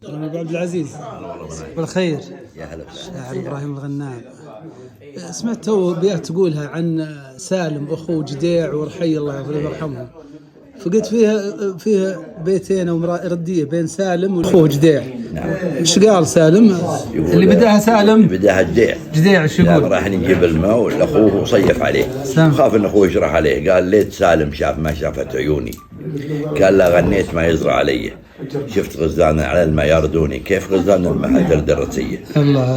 أبو عبد العزيز والله بالخير. يا هلا وسهلا. شاعر إبراهيم الغنام. سمعت تو بيات تقولها عن سالم أخوه جديع ورحي الله يرحمهم، فقلت فيها بيتين أو ردية بين سالم وأخوه جديع. نعم. وش قال سالم؟ اللي بداها سالم بداها جديع. جديع شو يقول؟ راح نجيب الماء واخوه صيف عليه، خاف ان اخوه يشرح عليه، قال ليت سالم شاف ما شافت عيوني، قال لا غنيت ما يزرع علي، شفت غزلان على الماء يردوني، كيف غزلان الماء ترد الرسية.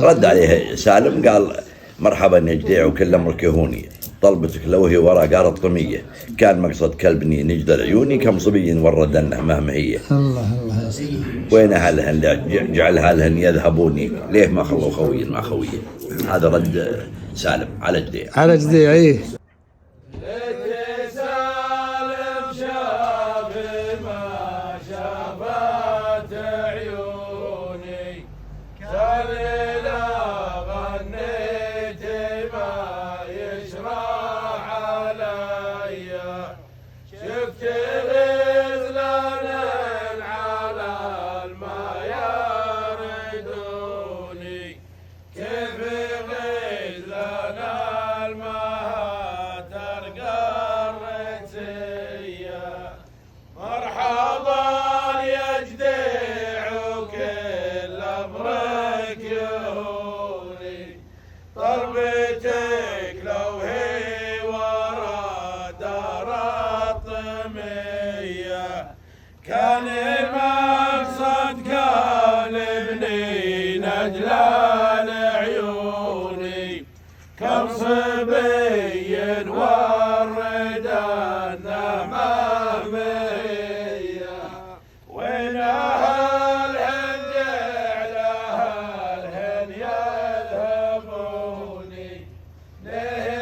رد عليه سالم قال مرحبا يا جديع وكل امرك يهوني، طلبتك لو هي ورا قارة طمية، كان مقصد كلبني نجد العيوني، كم صبي ورد انه مهما هي. الله يا سيدي. وين اهلهن جعل اهلهن يذهبوني، ليه ما خلوا خوي ما خويه. هذا رد سالم على جديع. على جديع ايه. طلبتك لو هي ورا دار الطمية، كان المقصد كالبني نجل العيوني، كم صبي ورد النمامية، وين أهلهن جعل أهلهن يذهبوني، ليه